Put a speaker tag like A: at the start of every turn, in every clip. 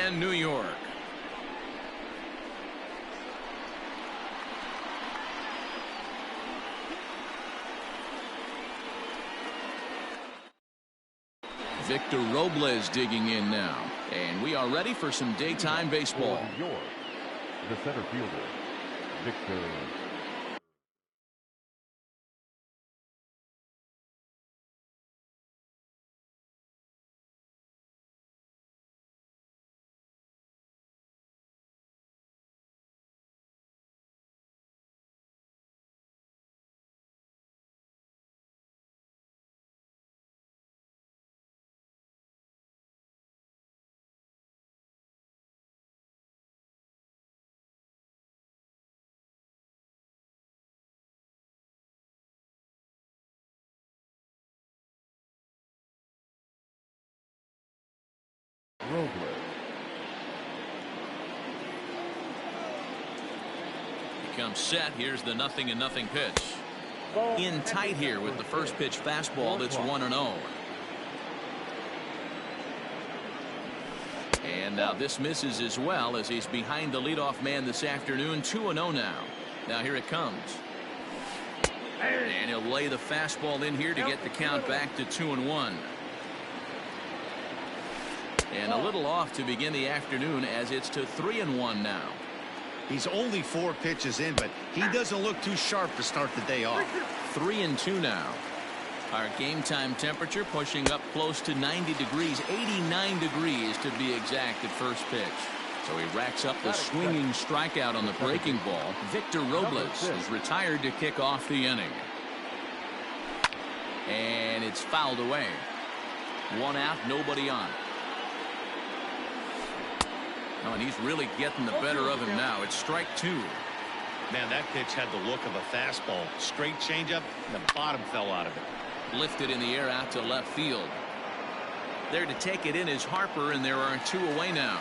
A: and New York. Victor Robles digging in now, and we are ready for some daytime baseball.
B: For New York, the center fielder, Victor. Robles.
A: He comes set. Here's the 0-0 pitch. In tight here with the first pitch fastball that's 1-0. And now this misses as well as he's behind the leadoff man this afternoon. 2-0 now. Now here it comes. And he'll lay the fastball in here to get the count back to 2-1. And a little off to begin the afternoon as it's to 3-1 now.
C: He's only 4 pitches in, but he doesn't look too sharp to start the day off.
A: 3-2 now. Our game time temperature pushing up close to 90 degrees, 89 degrees to be exact at first pitch. So he racks up the swinging strikeout on the breaking ball. Victor Robles is retired to kick off the inning. And it's fouled away. 1 out, nobody on. Oh, and he's really getting the better of him now. It's strike 2.
C: Man, that pitch had the look of a fastball. Straight changeup, and the bottom fell out of it.
A: Lifted in the air out to left field. There to take it in is Harper, and there are 2 away now.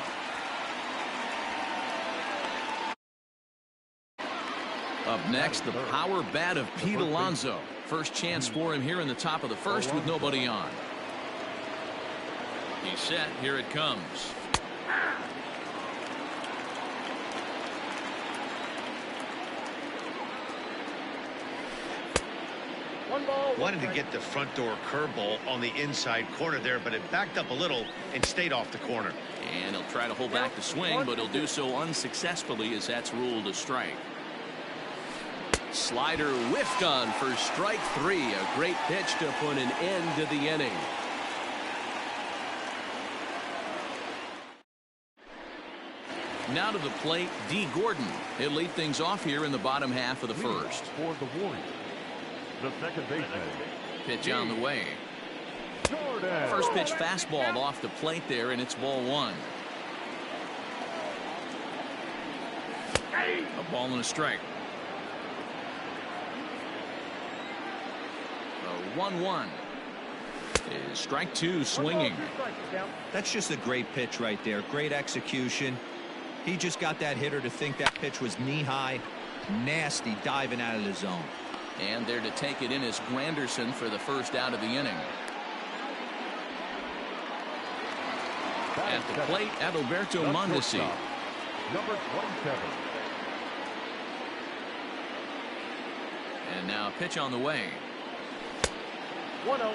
A: Up next, the power bat of Pete Alonso. First chance for him here in the top of the first with nobody on. He's set. Here it comes.
C: Wanted to get the front door curveball on the inside corner there, but it backed up a little and stayed off the corner.
A: And he'll try to hold back the swing, but he'll do so unsuccessfully as that's ruled a strike. Slider whiffed on for strike 3. A great pitch to put an end to the inning. Now to the plate, D. Gordon. He'll lead things off here in the bottom half of the first.
B: For the Warriors, the second baseman.
A: Pitch on the way.
B: Jordan.
A: First pitch fastball off the plate there, and it's ball 1. A ball and a strike. A 1-1 is strike 2 swinging.
D: That's just a great pitch right there. Great execution. He just got that hitter to think that pitch was knee high. Nasty diving out of the zone.
A: And there to take it in is Granderson for the first out of the inning. At the plate, Adalberto Mondesi.
B: Number 27.
A: And now a pitch on the way.
B: 1-0.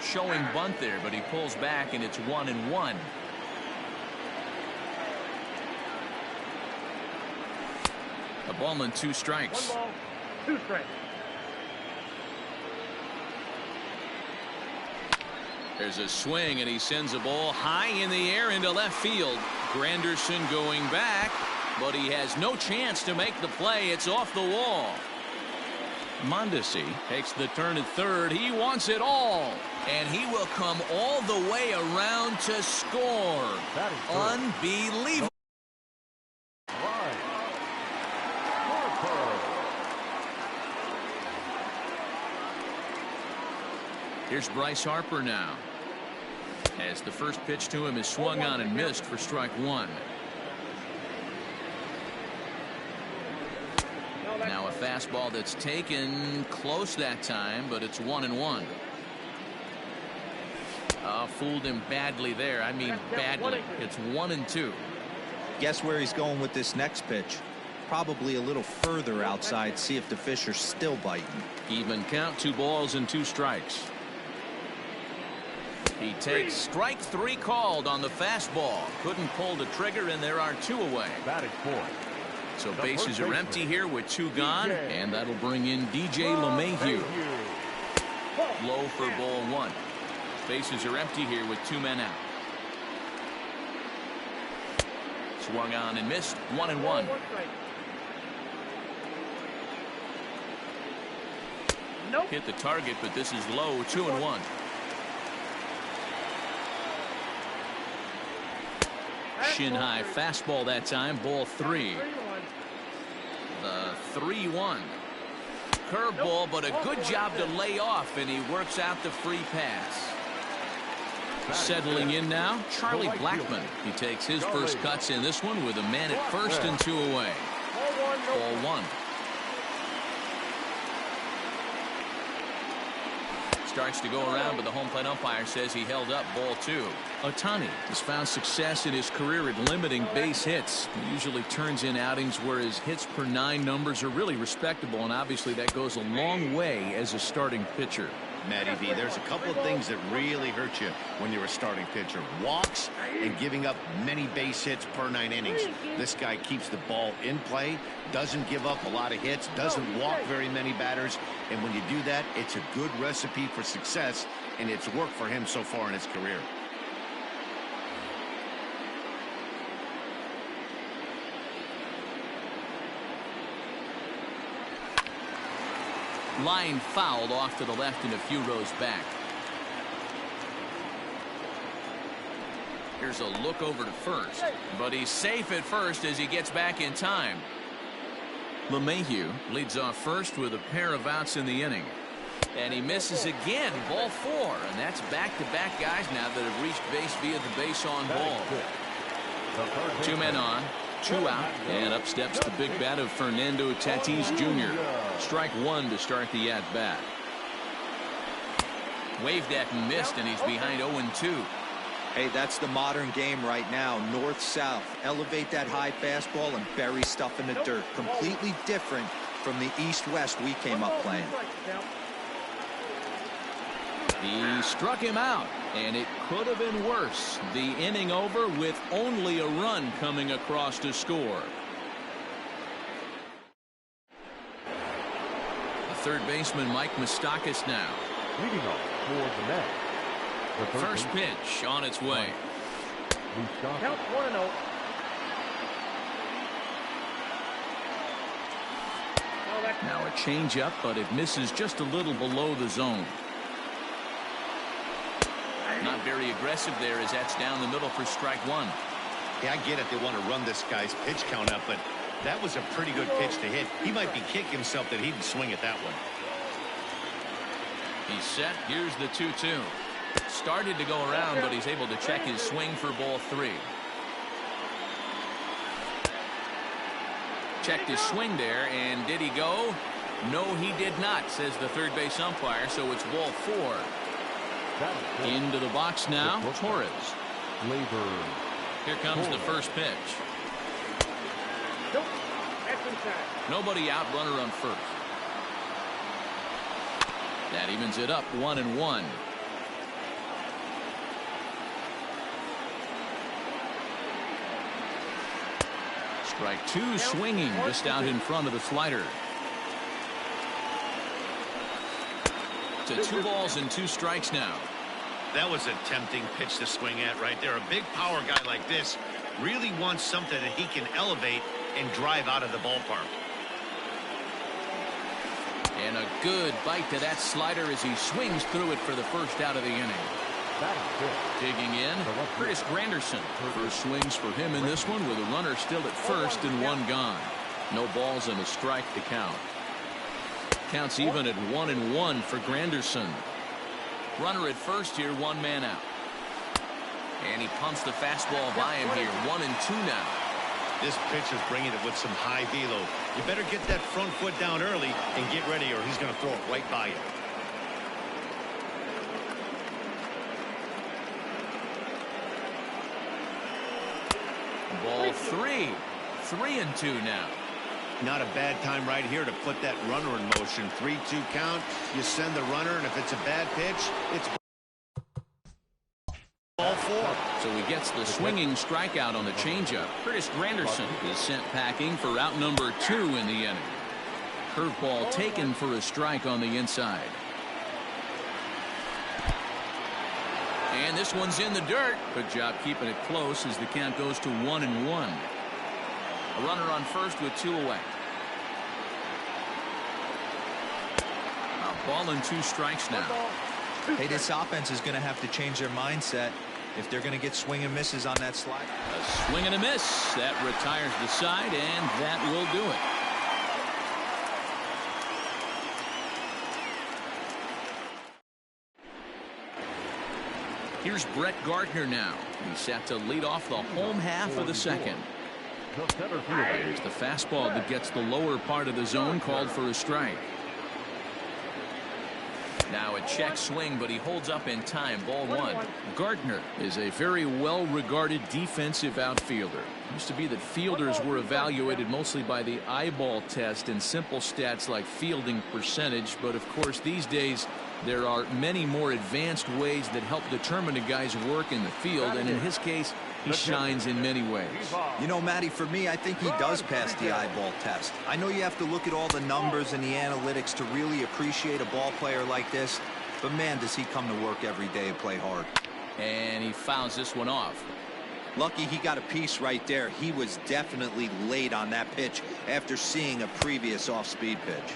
A: Showing bunt there, but he pulls back, and it's 1-1. A ball and 2 strikes.
B: 1 ball, 2 strikes.
A: There's a swing, and he sends a ball high in the air into left field. Granderson going back, but he has no chance to make the play. It's off the wall. Mondesi takes the turn at third. He wants it all, and he will come all the way around to score. Unbelievable. Here's Bryce Harper now, as the first pitch to him is swung on and missed for strike 1. Now a fastball that's taken close that time, but it's 1-1. Fooled him badly there. I mean badly. It's 1-2.
D: Guess where he's going with this next pitch? Probably a little further outside. See if the fish are still biting.
A: Even count, 2 balls and 2 strikes. He takes strike 3 called on the fastball. Couldn't pull the trigger, and there are 2 away.
B: Batting fourth.
A: So bases are empty here with 2 gone, and that'll bring in DJ LeMahieu. Low for ball 1. Bases are empty here with 2 men out. Swung on and missed. 1-1. Hit the target, but this is low. 2-1. Shin high fastball that time. Ball 3. The 3-1. Curveball, but a good job to lay off, and he works out the free pass. Settling in now, Charlie Blackmon. He takes his first cuts in this one with a man at first and 2 away. Ball 1. Starts to go around, but the home plate umpire says he held up. Ball 2. Ohtani has found success in his career at limiting base hits. He usually turns in outings where his hits per 9 numbers are really respectable, and obviously that goes a long way as a starting pitcher.
C: Matty V, there's a couple of things that really hurt you when you're a starting pitcher. Walks and giving up many base hits per 9 innings. This guy keeps the ball in play, doesn't give up a lot of hits, doesn't walk very many batters, and when you do that, it's a good recipe for success, and it's worked for him so far in his career.
A: Line fouled off to the left and a few rows back. Here's a look over to first, but he's safe at first as he gets back in time. LeMahieu leads off first with a pair of outs in the inning. And he misses again. Ball 4, and that's back-to-back guys now that have reached base via the base on ball. 2 men on, 2 out, and up steps the big bat of Fernando Tatis Jr. Strike 1 to start the at-bat. Waved at and missed, and he's behind 0-2.
D: Hey, that's the modern game right now. North-south. Elevate that high fastball and bury stuff in the dirt. Completely different from the east-west we came up playing.
A: He struck him out, and it could have been worse. The inning over with only a run coming across to score. The third baseman, Mike Moustakas, now.
B: Leading off for the Mets. The
A: First pitch on its way.
B: Count
E: 1-0.
A: Now a changeup, but it misses just a little below the zone. Not very aggressive there as that's down the middle for strike 1.
C: Yeah, I get it. They want to run this guy's pitch count up, but that was a pretty good pitch to hit. He might be kicking himself that he didn't swing at that one.
A: He's set. Here's the 2-2. Started to go around, but he's able to check his swing for ball 3. Checked his swing there, and did he go? No, he did not, says the third base umpire, so it's ball 4. Into the box now, Torres. Here comes the first pitch. Nobody out, runner on first. That evens it up 1-1. Strike 2, swinging just out in front of the slider. To 2 balls and 2 strikes now.
C: That was a tempting pitch to swing at right there. A big power guy like this really wants something that he can elevate and drive out of the ballpark.
A: And a good bite to that slider as he swings through it for the first out of the inning. Digging in, Curtis Granderson. First swings for him in this one with a runner still at first and 1 gone. No balls and a strike to count. Counts even at 1-1 for Granderson. Runner at first here, 1 man out. And he pumps the fastball by him here, 1-2 now.
C: This pitch is bringing it with some high velo. You better get that front foot down early and get ready, or he's going to throw it right by you.
A: Ball 3. 3-2 now.
C: Not a bad time right here to put that runner in motion. 3-2 count. You send the runner, and if it's a bad pitch, it's ball 4.
A: So he gets the swinging strikeout on the changeup. Curtis Granderson is sent packing for out number 2 in the inning. Curveball taken for a strike on the inside. And this one's in the dirt. Good job keeping it close as the count goes to 1-1. A runner on first with 2 away. A ball and 2 strikes now.
D: Hey, this offense is going to have to change their mindset if they're going to get swing and misses on that slide.
A: A swing and a miss. That retires the side, and that will do it. Here's Brett Gardner now. He's set to lead off the home half of the second. There's the fastball that gets the lower part of the zone, called for a strike. Now a check swing, but he holds up in time. Ball 1. Gardner is a very well-regarded defensive outfielder. It used to be that fielders were evaluated mostly by the eyeball test and simple stats like fielding percentage, but of course these days there are many more advanced ways that help determine a guy's work in the field, and in his case he shines in many ways.
D: You know, Matty, for me, I think he does pass the eyeball test. I know you have to look at all the numbers and the analytics to really appreciate a ball player like this, but man, does he come to work every day and play hard. And he fouls this one off. Lucky he got a piece right there. He was definitely late on that pitch after seeing a previous off-speed pitch.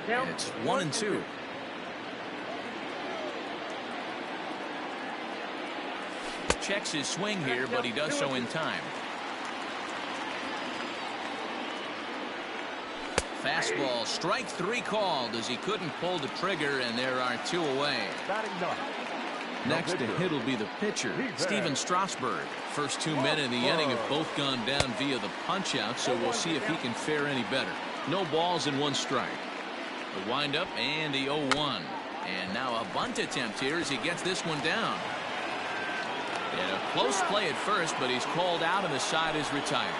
A: It's 1-2. Checks his swing here, but he does so in time. Fastball, strike 3 called as he couldn't pull the trigger, and there are 2 away. Next to hit will be the pitcher, Steven Strasburg. First 2 men in the inning have both gone down via the punch-out, so we'll see if he can fare any better. No balls and 1 strike. The windup and the 0-1. And now a bunt attempt here as he gets this one down. And a close play at first, but he's called out and the side is retired.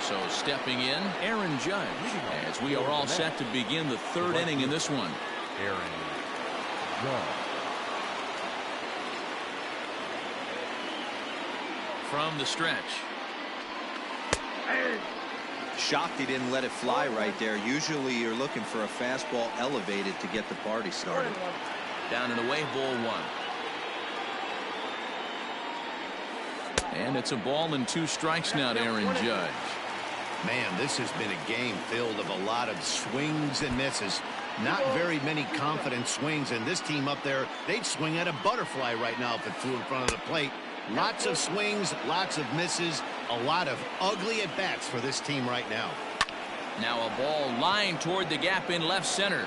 A: So stepping in, Aaron Judge, as we are all set to begin the 3rd inning in this one.
B: Aaron Judge.
A: From the stretch.
D: Shocked he didn't let it fly right there. Usually you're looking for a fastball elevated to get the party started.
A: Down and away, ball 1. And it's a ball and 2 strikes now to Aaron Judge.
C: Man, this has been a game filled of a lot of swings and misses. Not very many confident swings, and this team up there, they'd swing at a butterfly right now if it flew in front of the plate. Lots of swings, lots of misses, a lot of ugly at-bats for this team right now.
A: Now a ball lined toward the gap in left center.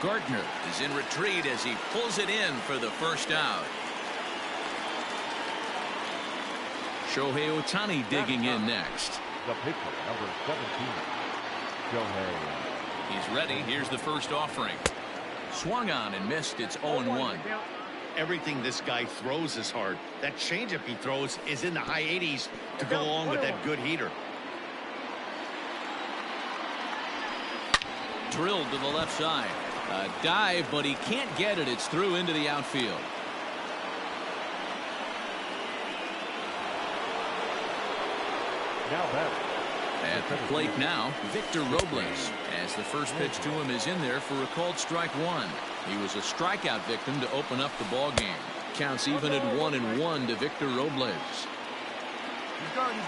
A: Gardner is in retreat as he pulls it in for the first out. Shohei Ohtani digging in next.
B: The pitcher, number 17, Shohei.
A: He's ready. Here's the first offering. Swung on and missed. It's 0-1.
C: Everything this guy throws is hard. That changeup he throws is in the high 80s to go along with that good heater.
A: Drilled to the left side. A dive, but he can't get it. It's through into the outfield.
B: Now back.
A: At the plate now, Victor Robles, as the first pitch to him is in there for a called strike 1. He was a strikeout victim to open up the ball game. Counts even at 1-1 to Victor Robles.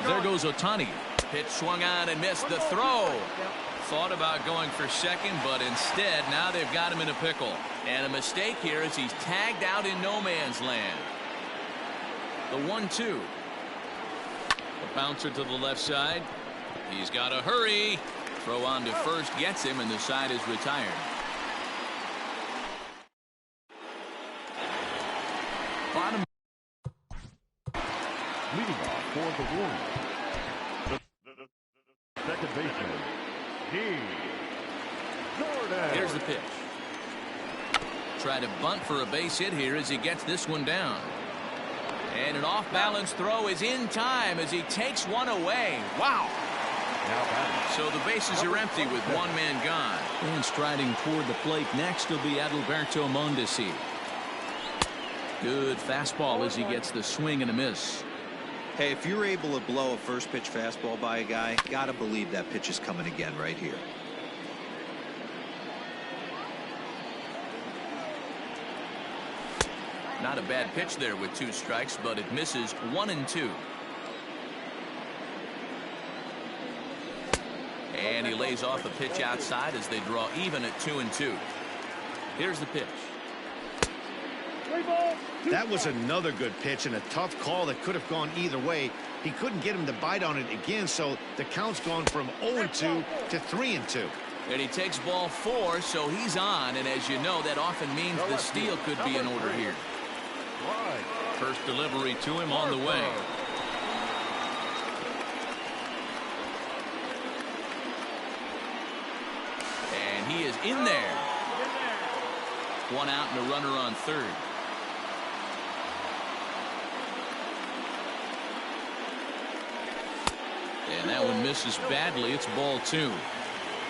A: There goes Ohtani. Pitch swung on and missed. The throw. Thought about going for second, but instead now they've got him in a pickle. And a mistake here as he's tagged out in no man's land. The 1-2. A bouncer to the left side. He's got to hurry. Throw on to first gets him, and the side is retired. Bottom.
B: Leading off for the Warriors, the second baseman, D. Jordan.
A: try to bunt for a base hit here as he gets this one down. And an off-balance throw is in time as he takes one away. Wow. So the bases are empty with one man gone. And striding toward the plate next will be Adalberto Mondesi. Good fastball as he gets the swing and a miss.
D: Hey, if you're able to blow a first pitch fastball by a guy, gotta believe that pitch is coming again right here.
A: Not a bad pitch there with 2 strikes, but it misses 1-2. And he lays off a pitch outside as they draw even at 2-2. Here's the pitch.
C: That was another good pitch and a tough call that could have gone either way. He couldn't get him to bite on it again, so the count's gone from 0-2 to 3-2.
A: And he takes ball 4, so he's on. And as you know, that often means the steal could be in order here. First delivery to him on the way. And he is in there. 1 out and a runner on third. And that one misses badly. It's ball 2.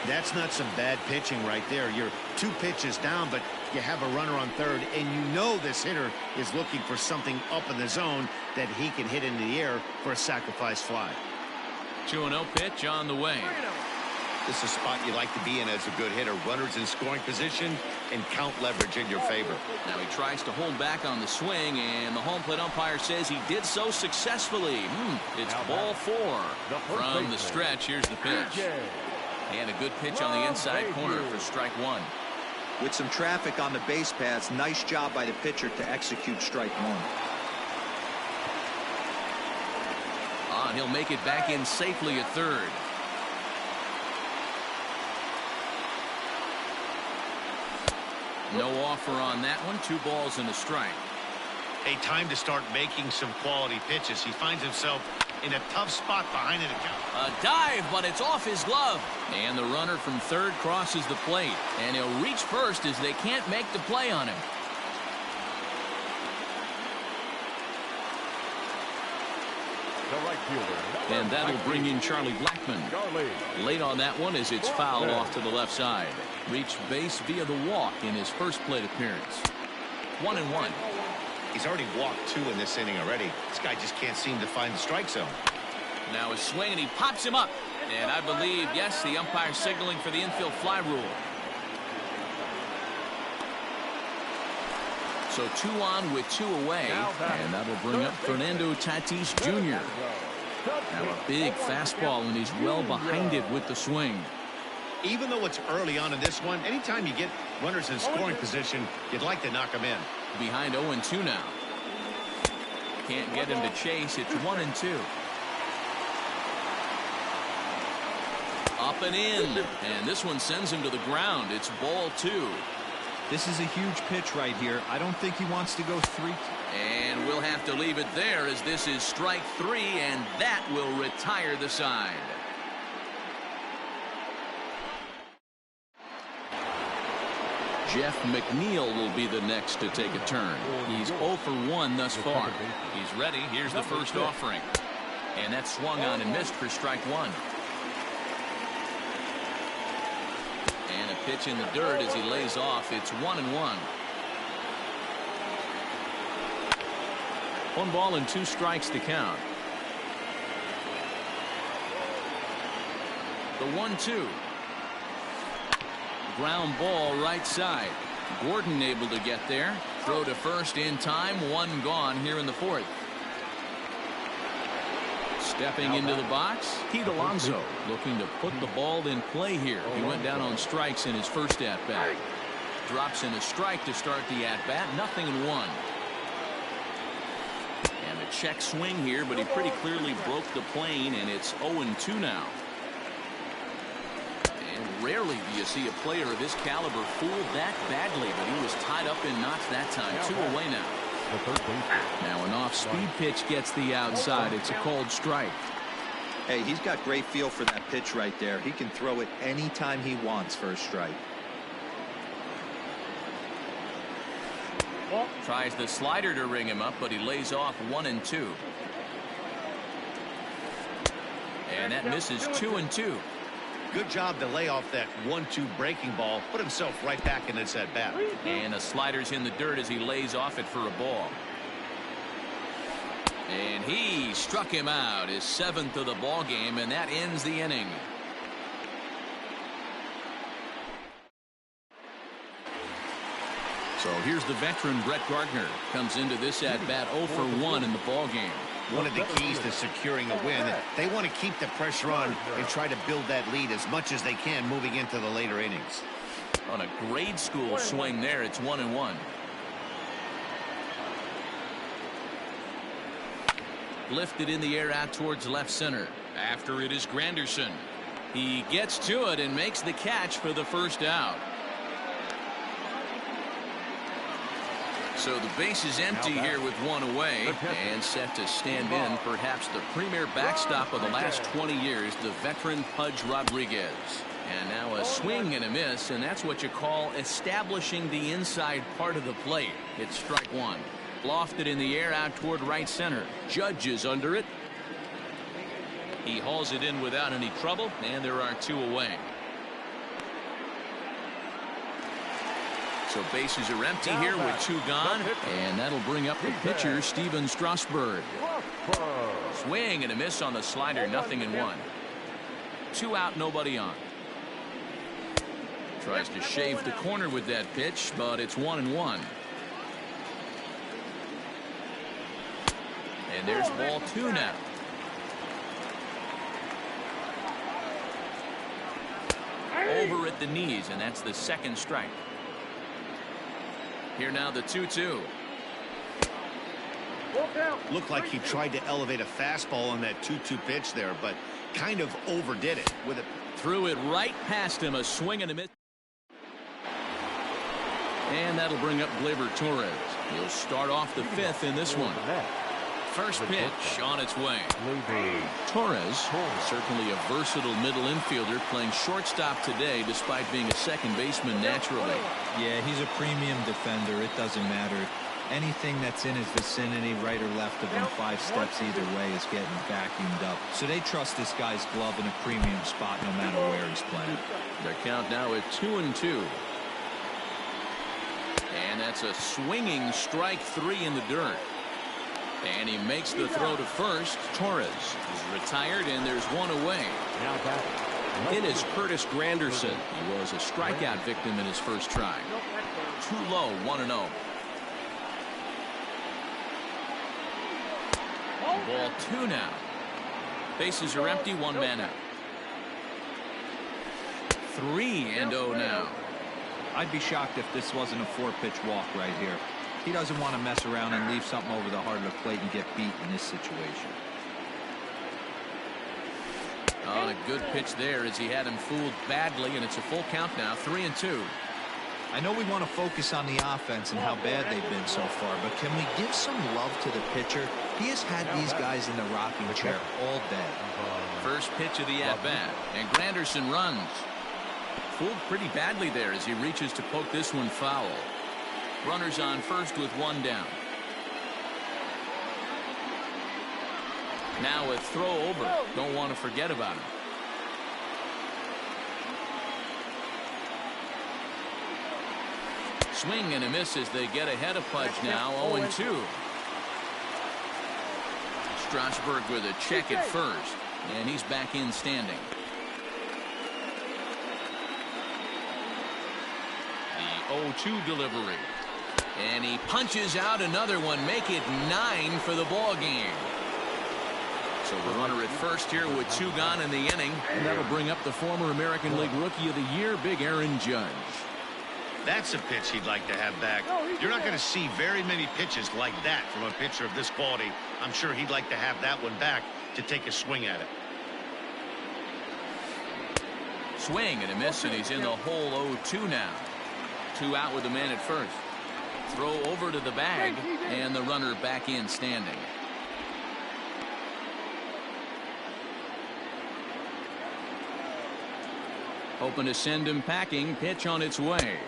C: That's not some bad pitching right there. You're 2 pitches down, but you have a runner on third, and you know this hitter is looking for something up in the zone that he can hit into the air for a sacrifice fly.
A: 2-0 pitch on the way.
C: This is a spot you like to be in as a good hitter. Runners in scoring position and count leverage in your favor.
A: Now he tries to hold back on the swing, and the home plate umpire says he did so successfully. It's ball 4 from the stretch. Here's the pitch. And a good pitch on the inside corner for strike 1.
D: With some traffic on the base paths, nice job by the pitcher to execute strike 1.
A: And he'll make it back in safely at third. No offer on that one. 2 balls and a strike.
C: A time to start making some quality pitches. He finds himself in a tough spot behind the count.
A: A dive, but it's off his glove. And the runner from third crosses the plate. And he'll reach first as they can't make the play on him.
B: The right fielder.
A: And that'll bring in Charlie Blackmon. Late on that one as it's fouled off to the left side. Reached base via the walk in his first plate appearance. 1-1.
C: He's already walked 2 in this inning already. This guy just can't seem to find the strike zone.
A: Now a swing, and he pops him up. And I believe, yes, the umpire signaling for the infield fly rule. So 2 on with 2 away. And that'll bring up Fernando Tatis Jr. Now a big fastball, and he's well behind it with the swing.
C: Even though it's early on in this one, anytime you get runners in scoring position, you'd like to knock them in.
A: Behind 0-2 now. Can't get him to chase. It's 1-2. Up and in. And this one sends him to the ground. It's ball 2.
D: This is a huge pitch right here. I don't think he wants to go 3.
A: And we'll have to leave it there as this is strike 3, and that will retire the side. Jeff McNeil will be the next to take a turn. He's 0 for 1 thus far. He's ready. Here's the first offering. And that's swung on and missed for strike 1. And a pitch in the dirt as he lays off. It's 1-1. 1 ball and 2 strikes to count. The 1-2. Ground ball right side. Gordon able to get there. Throw to first in time. 1 gone here in the 4th. Stepping into the box, Pete Alonso looking to put the ball in play here. He went down on strikes in his first at-bat. Drops in a strike to start the at-bat. 0-1. And a check swing here, but he pretty clearly broke the plane, and it's 0-2 now. And rarely do you see a player of his caliber fooled that badly, but he was tied up in knots that time. 2 away now. Now an off-speed pitch gets the outside. It's a called strike.
D: Hey, he's got great feel for that pitch right there. He can throw it anytime he wants for a strike.
A: Tries the slider to ring him up, but he lays off 1-2. And that misses 2-2.
C: Good job to lay off that 1-2 breaking ball. Put himself right back in this at bat.
A: And the slider's in the dirt as he lays off it for a ball. And he struck him out, his 7th of the ball game, and that ends the inning. So here's the veteran Brett Gardner. Comes into this at bat 0 for 1 in the ball game.
C: One of the keys to securing a win, they want to keep the pressure on and try to build that lead as much as they can moving into the later innings.
A: On a grade school swing there, it's 1-1. Lifted in the air out towards left center. After it is Granderson. He gets to it and makes the catch for the first out. So the base is empty here with one away and set to stand in perhaps the premier backstop of the last 20 years, the veteran Pudge Rodriguez. And now a swing and a miss, and that's what you call establishing the inside part of the plate. It's strike one. Lofted in the air out toward right center. Judge is under it. He hauls it in without any trouble, and there are 2 away. So bases are empty here with 2 gone, and that'll bring up the pitcher, Steven Strasburg. Swing and a miss on the slider, 0-1. 2 out, nobody on. Tries to shave the corner with that pitch, but it's 1-1. And there's ball 2 now. Over at the knees, and that's the 2nd strike. Here now the 2-2.
C: Looked like he tried to elevate a fastball on that 2-2 pitch there, but kind of overdid it with it.
A: Threw it right past him, a swing and a miss. And that'll bring up Gleyber Torres. He'll start off the 5th in this one. First pitch on its way. Torres, certainly a versatile middle infielder, playing shortstop today despite being a second baseman naturally.
D: Yeah, he's a premium defender. It doesn't matter. Anything that's in his vicinity, right or left of him, 5 steps either way, is getting vacuumed up. So they trust this guy's glove in a premium spot no matter where he's playing.
A: Their count now at 2-2. And that's a swinging strike 3 in the dirt. And he makes the throw to first. Torres is retired, and there's 1 away. It is Curtis Granderson. He was a strikeout victim in his first try. Too low, 1-0. Ball 2 now. Bases are empty, 1 man out. 3-0 now.
D: I'd be shocked if this wasn't a 4-pitch walk right here. He doesn't want to mess around and leave something over the heart of the plate and get beat in this situation.
A: On a good pitch there as he had him fooled badly, and it's a full count now, 3-2.
D: I know we want to focus on the offense and how bad they've been so far, but can we give some love to the pitcher? He has had these guys in the rocking chair all day.
A: First pitch of the at-bat, and Granderson runs. Fooled pretty badly there as he reaches to poke this one foul. Runners on first with 1 down. Now a throw over. Don't want to forget about him. Swing and a miss as they get ahead of Pudge now, 0-2. Strasburg with a check at first, and he's back in standing. The 0-2 delivery. And he punches out another one, make it 9 for the ball game. So the runner at first here with 2 gone in the inning, and that'll bring up the former American League Rookie of the Year, Big Aaron Judge.
C: That's a pitch he'd like to have back. You're not going to see very many pitches like that from a pitcher of this quality. I'm sure he'd like to have that one back to take a swing at it.
A: Swing and a miss, and he's in the hole 0-2 now. 2 out with the man at first. Throw over to the bag, and the runner back in standing. Hoping to send him packing. Pitch on its way.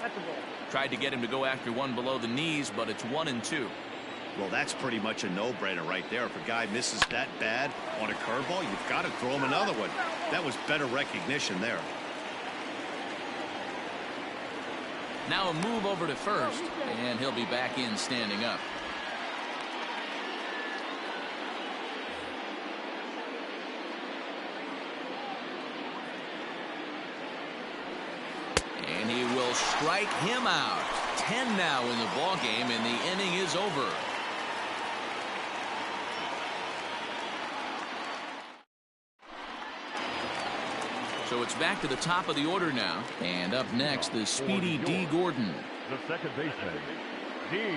A: Tried to get him to go after one below the knees, but it's 1-2.
C: Well, that's pretty much a no-brainer right there. If a guy misses that bad on a curveball, you've got to throw him another one. That was better recognition there.
A: Now a move over to first, and he'll be back in standing up. And he will strike him out. 10 now in the ball game, and the inning is over. So it's back to the top of the order now. And up next, the speedy D. Gordon.
B: The second baseman, D.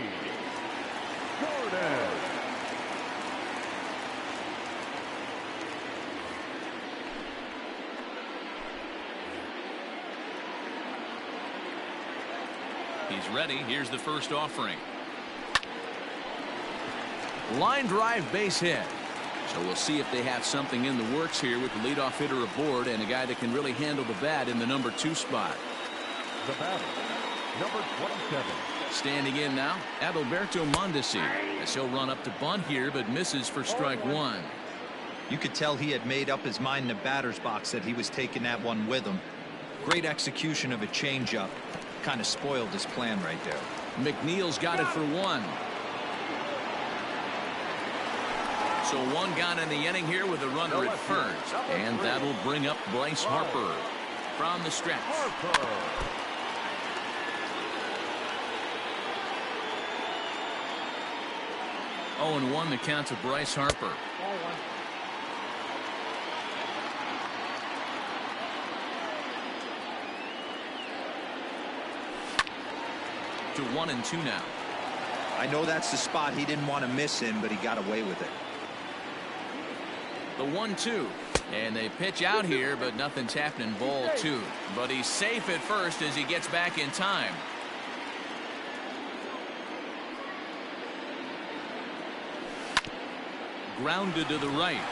B: Gordon.
A: He's ready. Here's the first offering. Line drive, base hit. So we'll see if they have something in the works here with the leadoff hitter aboard and a guy that can really handle the bat in the number 2 spot.
B: The batter, number 27.
A: Standing in now, Adalberto Mondesi, as he'll run up to bunt here, but misses for strike 1.
D: You could tell he had made up his mind in the batter's box that he was taking that one with him. Great execution of a changeup. Kind of spoiled his plan right there.
A: McNeil's got it for 1. So 1 gone in the inning here with a runner at first. And that'll bring up Bryce Harper from the stretch. 0-1 the count to Bryce Harper. To 1-2 now.
D: I know that's the spot he didn't want to miss in, but he got away with it.
A: The 1-2. And they pitch out here, but nothing's happening. Ball 2. But he's safe at first as he gets back in time. Grounded to the right.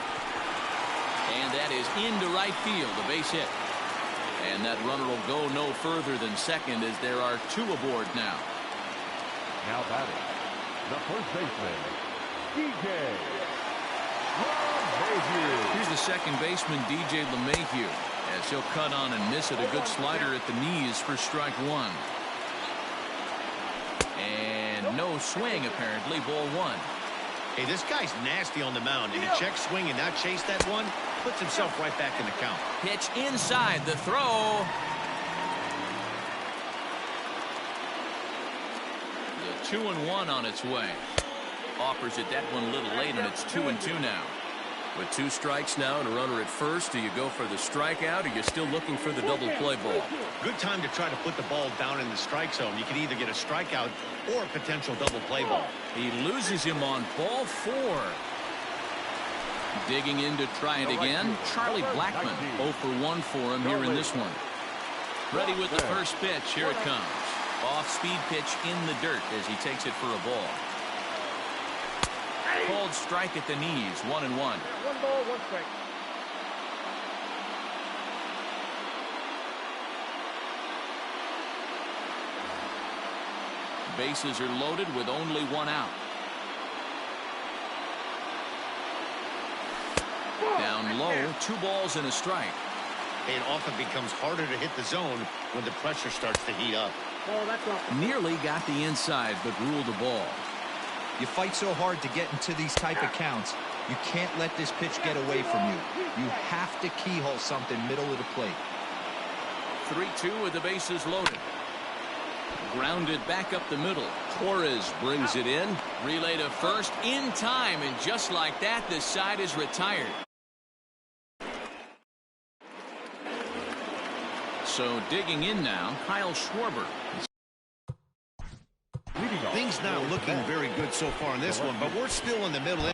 A: And that is into right field. A base hit. And that runner will go no further than second as there are 2 aboard now.
B: Now batting, the first baseman, DJ LeMahieu.
A: Here's the second baseman, DJ LeMahieu, as he'll cut on and miss it. A good slider at the knees for strike 1. And no swing, apparently. Ball 1.
C: Hey, this guy's nasty on the mound, and a check swing and not chase that one puts himself right back in the count.
A: Pitch inside, the throw. The 2-1 on its way. Offers it that one a little late, and it's 2-2 now. With 2 strikes now and a runner at first, do you go for the strikeout, or you're still looking for the double play ball?
C: Good time to try to put the ball down in the strike zone. You can either get a strikeout or a potential double play ball.
A: He loses him on ball 4. Digging in to try it again, Charlie Blackmon. 0 for 1 for him here in this one. Ready with the first pitch. Here it comes. Off-speed pitch in the dirt as he takes it for a ball. Called strike at the knees. 1-1.
E: 1 ball, 1 strike.
A: Bases are loaded with only 1 out. Down low, 2 balls and a strike.
C: It often becomes harder to hit the zone when the pressure starts to heat up.
E: Oh, that's not.
A: Nearly got the inside, but ruled the ball.
D: You fight so hard to get into these type of counts. You can't let this pitch get away from you. You have to keyhole something middle of the plate.
A: 3-2 with the bases loaded. Grounded back up the middle. Torres brings it in. Relay to first in time, and just like that, this side is retired. So digging in now, Kyle Schwarber.
C: Things not looking very good so far in this one, but we're still in the middle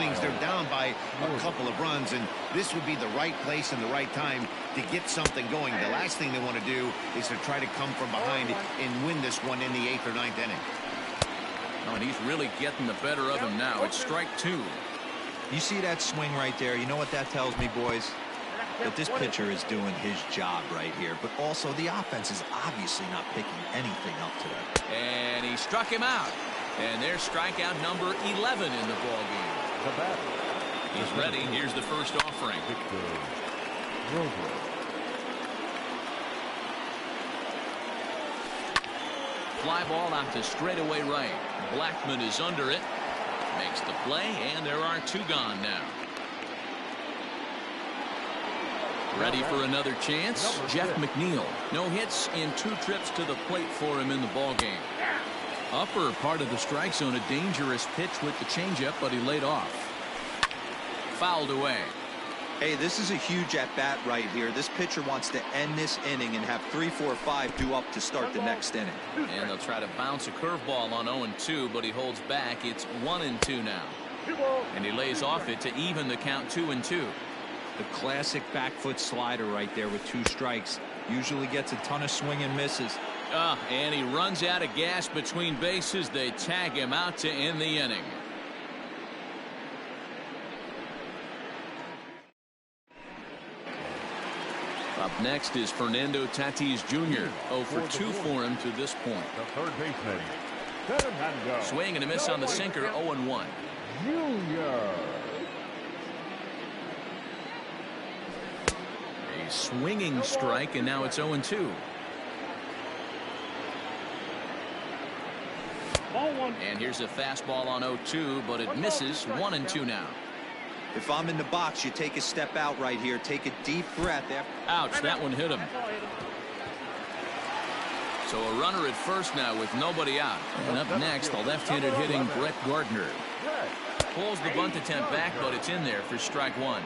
C: innings. They're down by a couple of runs, and this would be the right place and the right time to get something going. The last thing they want to do is to try to come from behind and win this one in the 8th or 9th inning.
A: Oh, and he's really getting the better of him now. It's strike 2.
D: You see that swing right there? You know what that tells me, boys? that this pitcher is doing his job right here, but also the offense is obviously not picking anything up today.
A: And he struck him out. And there's strikeout number 11 in the ball game.
B: The batter.
A: He's ready. Here's the first offering.
B: Victor Robles.
A: Fly ball out to straightaway right. Blackman is under it. Makes the play, and there are 2 gone now. Ready for another chance. Jeff McNeil. No hits in 2 trips to the plate for him in the ball game. Upper part of the strike zone, a dangerous pitch with the changeup, but he laid off. Fouled away.
D: Hey, this is a huge at-bat right here. This pitcher wants to end this inning and have 3, 4, 5 due up to start the next inning.
A: And they'll try to bounce a curveball on 0-2, but he holds back. It's 1-2 now. And he lays off it to even the count 2-2.
D: The classic back foot slider right there with 2 strikes. Usually gets a ton of swing and misses.
A: And he runs out of gas between bases. They tag him out to end the inning. Up next is Fernando Tatis Jr. 0 for 2 for him to this point.
B: The third baseman, Fernando.
A: Swing and a miss on the sinker. 0-1.
B: Junior.
A: A swinging strike, and now it's 0-2. And here's a fastball on 0-2, but it misses. 1-2 now.
D: If I'm in the box, you take a step out right here. Take a deep breath.
A: Ouch, that one hit him. So a runner at first now with nobody out. And up next, the left-handed hitting Brett Gardner. Pulls the bunt attempt back, but it's in there for strike 1.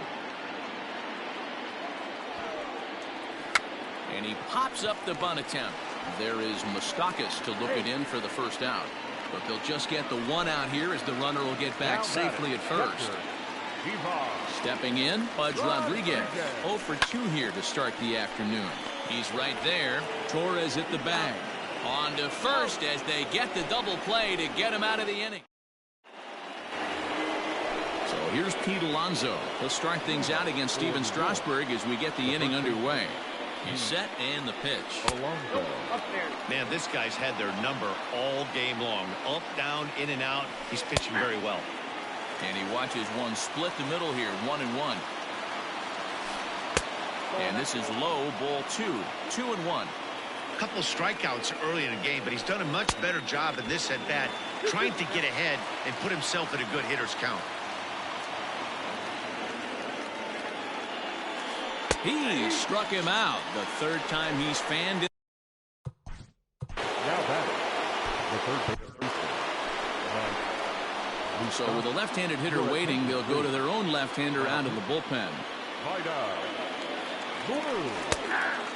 A: And he pops up the bunt attempt. There is Moustakas to look it in for the first out. But they'll just get the 1 out here as the runner will get back safely at first. Stepping in, Pudge Rodriguez. 0 for 2 here to start the afternoon. He's right there. Torres at the bag. On to first as they get the double play to get him out of the inning. So here's Pete Alonso. He'll start things out against Steven Strasburg as we get the inning underway. He's set and the pitch.
B: Alonso.
C: Man, this guy's had their number all game long. Up, down, in and out. He's pitching very well.
A: And he watches one split the middle here. 1-1. And this is low, ball 2. 2-1.
C: A couple strikeouts early in the game, but he's done a much better job in this at bat, trying to get ahead and put himself in a good hitter's count.
A: He struck him out. The 3rd time he's fanned it.
B: Now batting. The third baseman.
A: So with a left-handed hitter waiting, they'll go to their own left-hander out of the bullpen.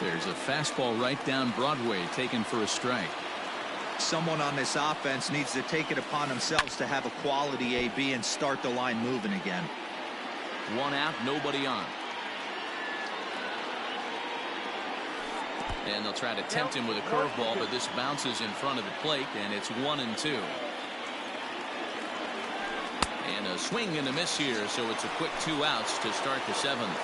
A: There's a fastball right down Broadway taken for a strike.
D: Someone on this offense needs to take it upon themselves to have a quality AB and start the line moving again.
A: 1 out, nobody on. And they'll try to tempt him with a curveball, but this bounces in front of the plate, and it's 1-2. And a swing and a miss here, so it's a quick 2 outs to start the 7th.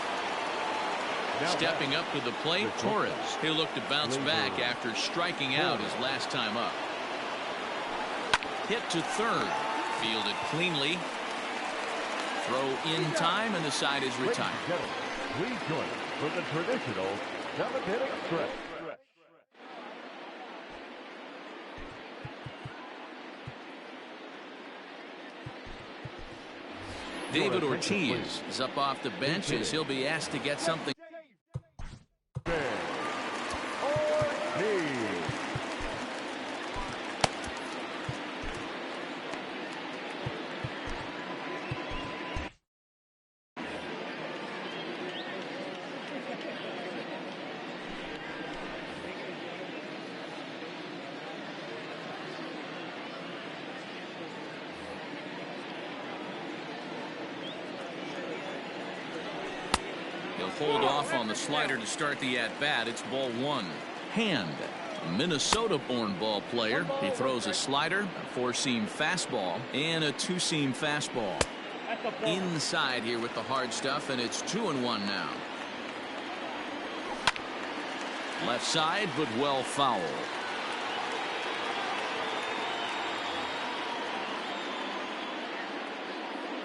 A: Stepping up to the plate, Torres. He'll look to bounce back after striking out his last time up. Hit to third. Fielded cleanly. Throw in time, and the side is retired.
B: Please join us for the traditional 7th-inning stretch.
A: David Ortiz is up off the bench as he'll be asked to get something. Hold off on the slider to start the at-bat. It's ball 1. Hand, a Minnesota-born ball player. He throws a slider, a 4-seam fastball, and a 2-seam fastball. Inside here with the hard stuff, and it's 2-1 now. Left side, but well fouled.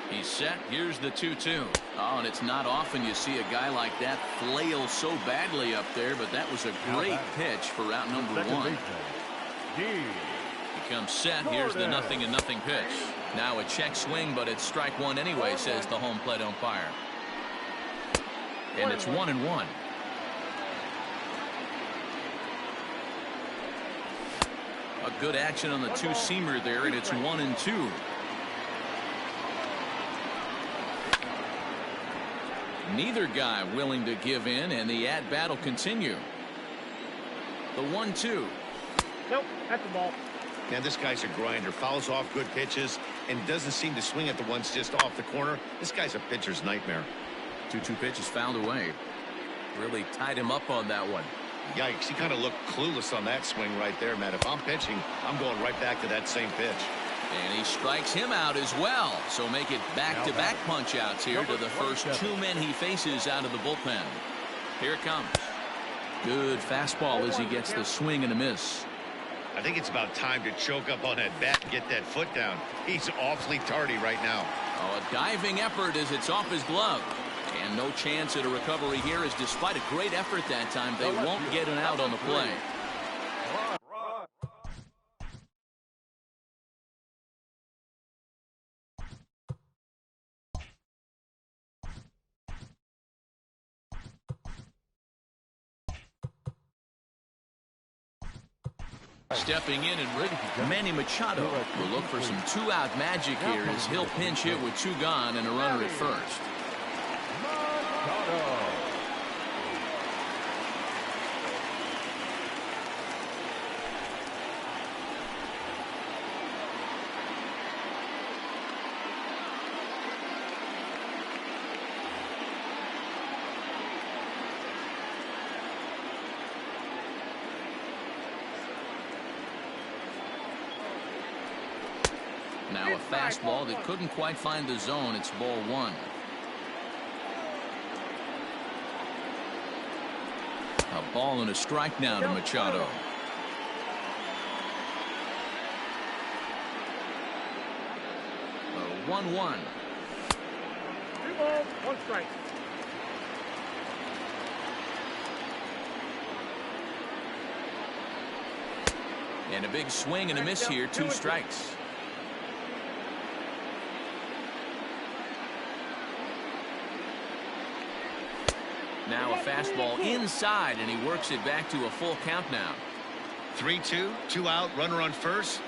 A: He's set. Here's the 2-2. Oh, and it's not often you see a guy like that flail so badly up there, but that was a great pitch for route number one. He comes set. Here's the 0-0 pitch. Now a check swing, but it's strike one anyway, says the home plate umpire. And it's 1-1. A good action on the two-seamer there, and it's 1-2. Neither guy willing to give in, and the at-bat will continue. The 1-2.
E: Nope, that's the ball.
C: Yeah, this guy's a grinder. Fouls off good pitches and doesn't seem to swing at the ones just off the corner. This guy's a pitcher's nightmare.
A: 2-2 pitches fouled away. Really tied him up on that one.
C: Yikes, he kind of looked clueless on that swing right there, man. If I'm pitching, I'm going right back to that same pitch.
A: And he strikes him out as well. So make it back-to-back punch-outs here to the first two men he faces out of the bullpen. Here it comes. Good fastball as he gets the swing and a miss.
C: I think it's about time to choke up on that bat and get that foot down. He's awfully tardy right now.
A: Oh, a diving effort as it's off his glove. And no chance at a recovery here, as despite a great effort that time, they won't get an out on the play. Stepping in and ready, Manny Machado will look for some two-out magic here as he'll pinch hit with two gone and a runner at first. Now a fastball that couldn't quite find the zone. It's ball one. A ball and a strike now to Machado. A 1-1.
E: 2 balls, 1 strike.
A: And a big swing and a miss here. 2 strikes. Now a fastball inside, and he works it back to a full count now.
C: 3-2, 2 out, runner on first.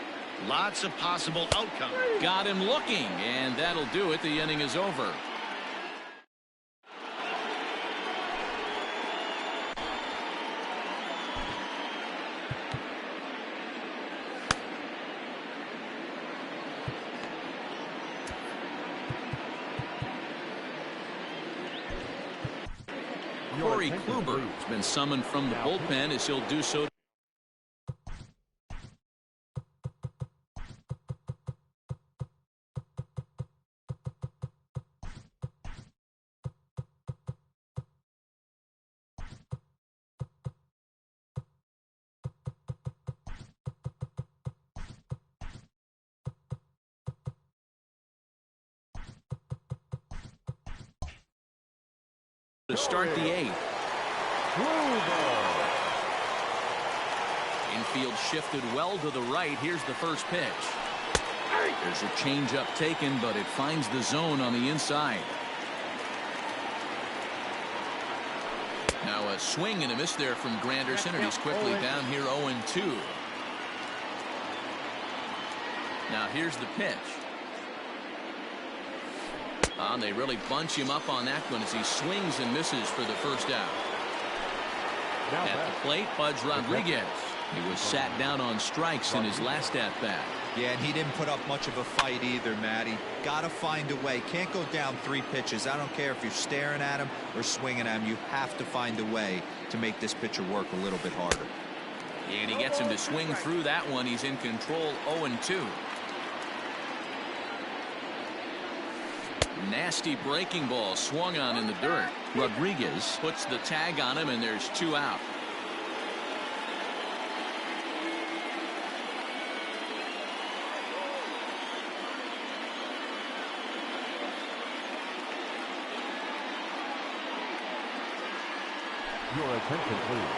C: Lots of possible outcomes.
A: Got him looking, and that'll do it. The inning is over. Corey Kluber has been summoned from the bullpen as he'll do so. To start the 8th. Infield shifted well to the right. Here's the first pitch. There's a changeup taken, but it finds the zone on the inside. Now a swing and a miss there from Granderson, and he's quickly down here 0-2. Now here's the pitch. And they really bunch him up on that one as he swings and misses for the first out. At the plate, Pudge Rodriguez. He was sat down on strikes in his last at-bat.
D: Yeah, and he didn't put up much of a fight either, Matty. Gotta find a way. Can't go down 3 pitches. I don't care if you're staring at him or swinging at him. You have to find a way to make this pitcher work a little bit harder.
A: And he gets him to swing through that one. He's in control, 0-2. Nasty breaking ball swung on in the dirt. Rodriguez puts the tag on him, and there's 2 out.
B: Your attention, please.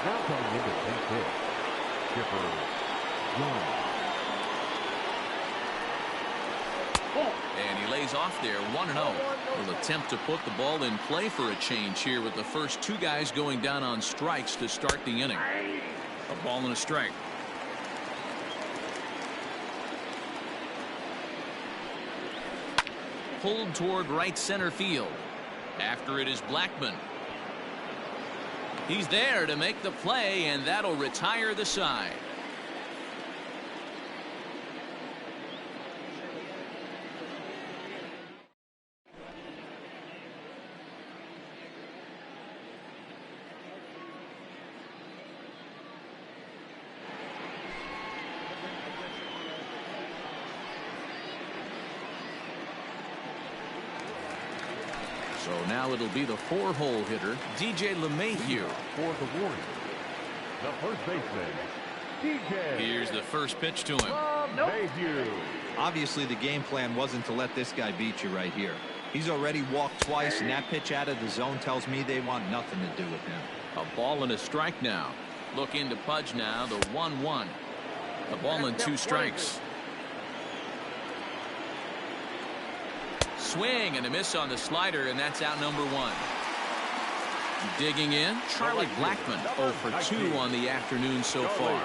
B: Now coming into take pitch, Chipper Jones.
A: And he lays off there, 1-0. Will attempt to put the ball in play for a change here with the first two guys going down on strikes to start the inning. A ball and a strike. Pulled toward right center field. After it is Blackmon. He's there to make the play, and that'll retire the side. So now it'll be the 4-hole hitter, DJ LeMahieu.
B: For the Warriors, the first baseman, DJ.
A: Here's the first pitch to him.
B: LeMahieu.
D: Obviously, the game plan wasn't to let this guy beat you right here. He's already walked twice, and that pitch out of the zone tells me they want nothing to do with him.
A: A ball and a strike now. Looking to Pudge now, the 1-1. A ball and 2 strikes. Swing and a miss on the slider, and that's out number 1. Digging in, Charlie Blackmon, 0 for 2 on the afternoon so far.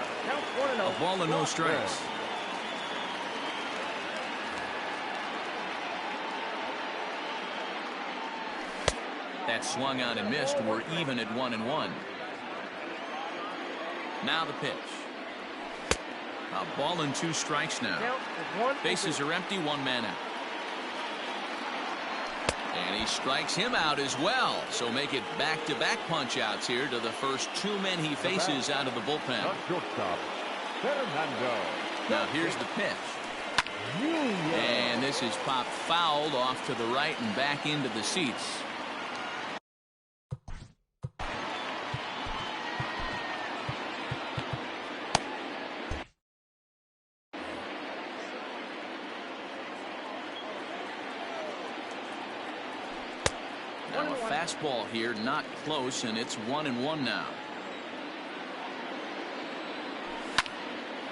A: A ball and no strikes. That swung on and missed. We're even at 1-1. Now the pitch. A ball and 2 strikes now. Bases are empty, 1 man out. And he strikes him out as well. So make it back-to-back punch-outs here to the first 2 men he faces out of the bullpen. Now here's the pitch. And this is popped fouled off to the right and back into the seats. Now a fastball here, not close, and it's 1-1 now.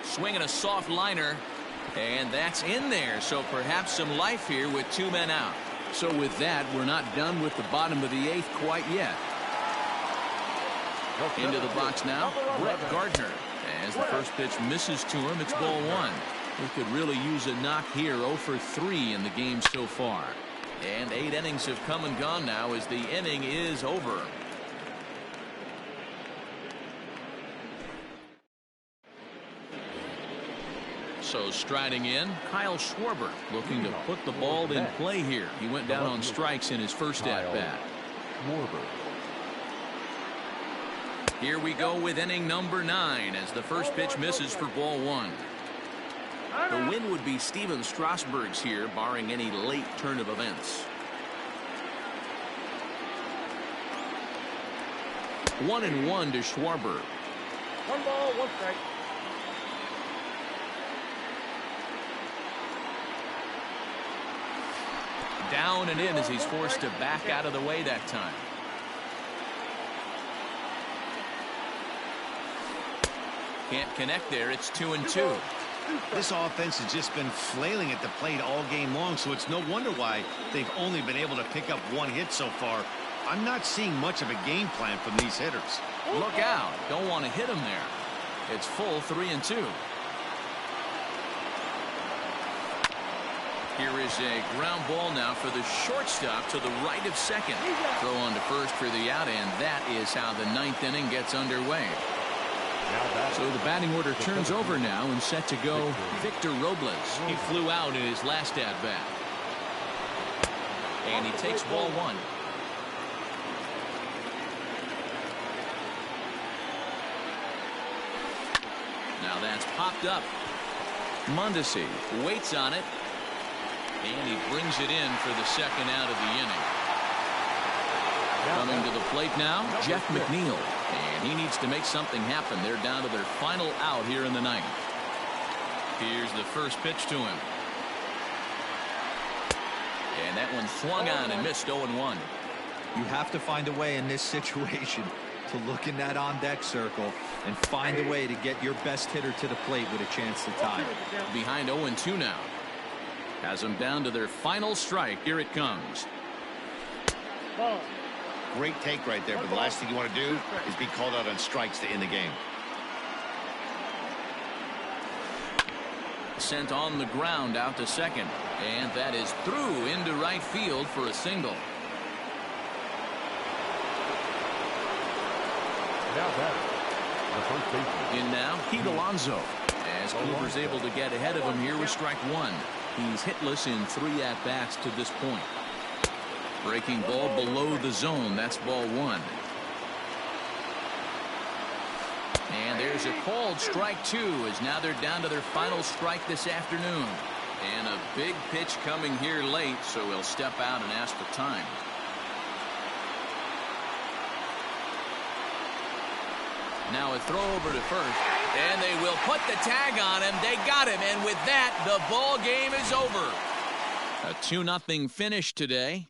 A: Swinging a soft liner, and that's in there. So perhaps some life here with 2 men out. So with that, we're not done with the bottom of the 8th quite yet. Into the box now, Brett Gardner. As the first pitch misses to him, it's ball 1. We could really use a knock here. 0 for 3 in the game so far. And 8 innings have come and gone now as the inning is over. So striding in, Kyle Schwarber looking to put the ball in play here. He went down on strikes in his first at-bat. Here we go with inning number 9 as the first pitch misses for ball 1. The win would be Steven Strasburg's here, barring any late turn of events. 1-1 to Schwarber.
E: 1 ball, 1 strike.
A: Down and in as he's forced to back out of the way that time. Can't connect there. It's 2-2.
C: This offense has just been flailing at the plate all game long, so it's no wonder why they've only been able to pick up 1 hit so far. I'm not seeing much of a game plan from these hitters.
A: Look out. Don't want to hit him there. It's full 3-2. Here is a ground ball now for the shortstop to the right of second. Throw on to first for the out, and that is how the 9th inning gets underway. So the batting order turns over now and set to go Victor Robles. He flew out in his last at-bat. And he takes ball 1. Now that's popped up. Mondesi waits on it. And he brings it in for the second out of the inning. Coming to the plate now, Jeff McNeil. And he needs to make something happen. They're down to their final out here in the 9th. Here's the first pitch to him. And that one swung on and missed 0-1.
D: You have to find a way in this situation to look in that on-deck circle and find a way to get your best hitter to the plate with a chance to tie.
A: Behind 0-2 now. Has them down to their final strike. Here it comes.
E: Ball.
C: Great take right there, but the last thing you want to do is be called out on strikes to end the game.
A: Sent on the ground out to second, and that is through into right field for a single.
B: Now batting, the first baseman.
A: In now, Pete Alonso, as Kluber's able to get ahead of him here with strike one. He's hitless in 3 at-bats to this point. Breaking ball below the zone. That's ball one. And there's a called strike two, as now they're down to their final strike this afternoon. And a big pitch coming here late, so he'll step out and ask for time. Now a throw over to first, and they will put the tag on him. They got him, and with that, the ball game is over. A 2-0 finish today.